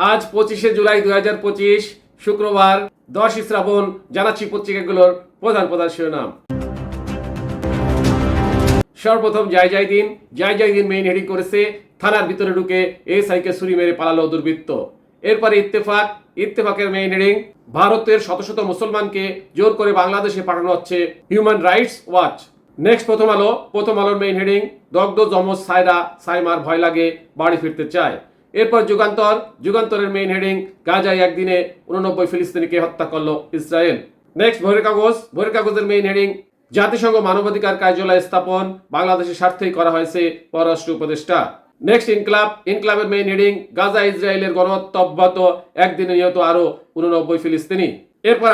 আজ 25শে জুলাই 2025 শুক্রবার 10 শ্রাবণ। জানাচ্ছি পত্রিকাগুলোর প্রধান প্রধান শিরোনাম। সর্বপ্রথম জয় জয় দিন মেইন হেডিং করেছে থানার ভিতরে ঢুকে এসআইকে ছুরি মেরে পালালো দুর্বৃত্ত। এরপরে ইত্তেফাকের মেইন হেডিং ভারতের শত শত মুসলমানকে জোর করে বাংলাদেশে পাঠানো হচ্ছে হিউম্যান রাইটস ওয়াচ। নেক্সট প্রথম আলোর মেইন হেডিং দগ্ধ যমজ সাইমার ভয় লাগে বাড়ি ফিরতে চায়। এরপর যুগান্তরের মেইন হেডিং গাজায় একদিনে 89 ফিলিস্তিনিকে হত্যা করলো ইসরায়েল। নেক্সট ভোরের কাগজের মেইন হেডিং জাতিসংঘ মানবাধিকার কার্যালয় স্থাপন বাংলাদেশের স্বার্থেই করা হয়েছে পররাষ্ট্র উপদেষ্টা। নেক্সট ইনক্লাবের মেইন হেডিং গাজা ইসরায়েলের গণহত্যা অব্যাহত, একদিনে নিহত আরো 89 ফিলিস্তিনি। এরপর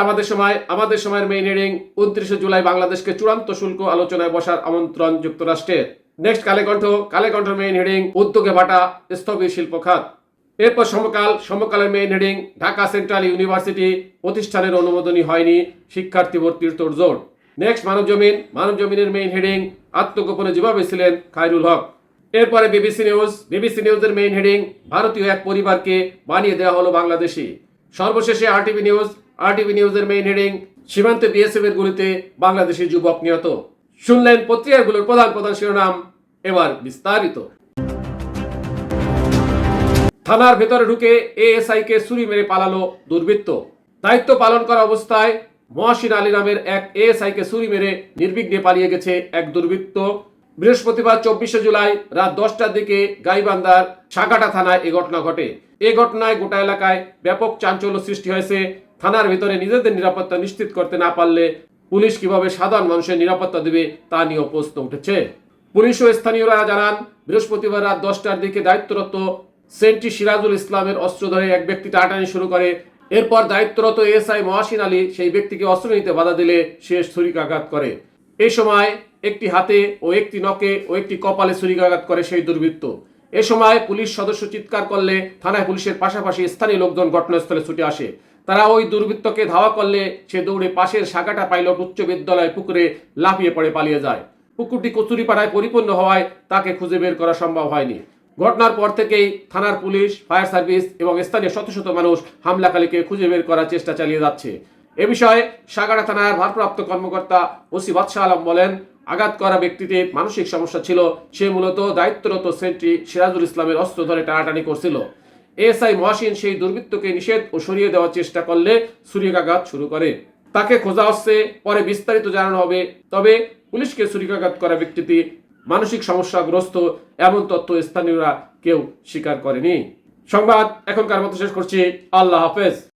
আমাদের সময়ের মেইন হেডিং 29 জুলাই বাংলাদেশকে চূড়ান্ত শুল্ক আলোচনায় বসার আমন্ত্রণ যুক্তরাষ্ট্রের। নেক্সট কালেকণ্ঠ মেইন হেডিং উদ্যোগে ভাটা স্থবির শিল্প খাত। এরপর সমকালের main heading Dhaka Central University প্রতিষ্ঠানের অনুমোদনই হয়নি, শিক্ষার্থী ভর্তির তোড়জোড়। নেক্সট মানবজমিনের মেইন হেডিং আত্মগোপনে যেভাবে ছিলেন খায়রুল হক। এরপরে বিবিসি নিউজের মেইন হেডিং ভারতীয় এক পরিবারকে বানিয়ে দেওয়া হলো বাংলাদেশি। সর্বশেষে আরটিভি নিউজের মেইন হেডিং সীমান্তে বিএসএফ এর গুলিতে বাংলাদেশি যুবক নিহত। শুনলেন পত্রিকাগুলোর প্রধান প্রধান শিরোনাম। এবার বিস্তারিত। থানার ভেতরে ঢুকে এএসআইকে ছুরি মেরে পালালো দুর্বৃত্ত। দায়িত্ব পালন করা অবস্থায় মহসিন আলী নামের এক এএসআইকে ছুরি মেরে নির্বিঘ্নে পালিয়ে গেছে এক দুর্বৃত্ত। বৃহস্পতিবার 24শে জুলাই রাত 10টার দিকে গাইবান্ধার সাগাটা থানায় এ ঘটনা ঘটে। এ ঘটনায় গোটা এলাকায় ব্যাপক চাঞ্চল্য সৃষ্টি হয়েছে। থানার ভিতরে নিজেদের নিরাপত্তা নিশ্চিত করতে না পারলে পুলিশ কিভাবে সাধারণ মানুষের নিরাপত্তা দেবে তা নিয়েও প্রশ্ন উঠেছে। পুলিশ ও স্থানীয়রা জানান, বৃহস্পতিবার রাত 10টার দিকে দায়িত্বরত সেন্ট্রি সিরাজুল ইসলামের অস্ত্র ধরে এক ব্যক্তি টানাটানি শুরু করে। এরপর দায়িত্বরত এসআই মহসিন আলী সেই ব্যক্তিকে অস্ত্র নিতে বাধা দিলে সে ছুরিকাঘাত করে। এই সময় একটি হাতে ও একটি নখে ও একটি কপালে ছুরিকাঘাত করে সেই দুর্বৃত্ত। এ সময় পুলিশ সদস্য চিৎকার করলে থানায় পুলিশের পাশাপাশি স্থানীয় লোকজন ঘটনাস্থলে ছুটে আসে। তারা ওই দুর্বৃত্তকে ধাওয়া করলে সে দৌড়ে পাশের সাগাটা পাইলট উচ্চ বিদ্যালয় পুকুরে লাফিয়ে পড়ে পালিয়ে যায়। পুকুরটি কচুরিপাড়ায় পরিপূর্ণ হওয়ায় তাকে খুঁজে বের করা সম্ভব হয়নি। ঘটনার পর থেকেই থানার পুলিশ, ফায়ার সার্ভিস এবং স্থানীয় শত শত মানুষ হামলাকারীকে খুঁজে বের করার চেষ্টা চালিয়ে যাচ্ছে। এ বিষয়ে সাগাড়া থানার ভারপ্রাপ্ত কর্মকর্তা ওসি বাদশাহ আলম বলেন, আঘাত করা ব্যক্তিতে মানসিক সমস্যা ছিল। সে মূলত দায়িত্বরত সেন্ট্রি সিরাজুল ইসলামের অস্ত্র ধরে টানাটানি করছিল। এসআই মহসিন সেই দুর্বৃত্তকে নিষেধ ও সরিয়ে দেওয়ার চেষ্টা করলে ছুরিকাঘাত শুরু করে। তাকে খোঁজা হচ্ছে, পরে বিস্তারিত জানানো হবে। তবে পুলিশকে ছুরিকাঘাত করা ব্যক্তিটি মানসিক সমস্যাগ্রস্ত এমন তথ্য স্থানীয়রা কেউ স্বীকার করেনি। সংবাদ এখনকার মতো শেষ করছি। আল্লাহ হাফেজ।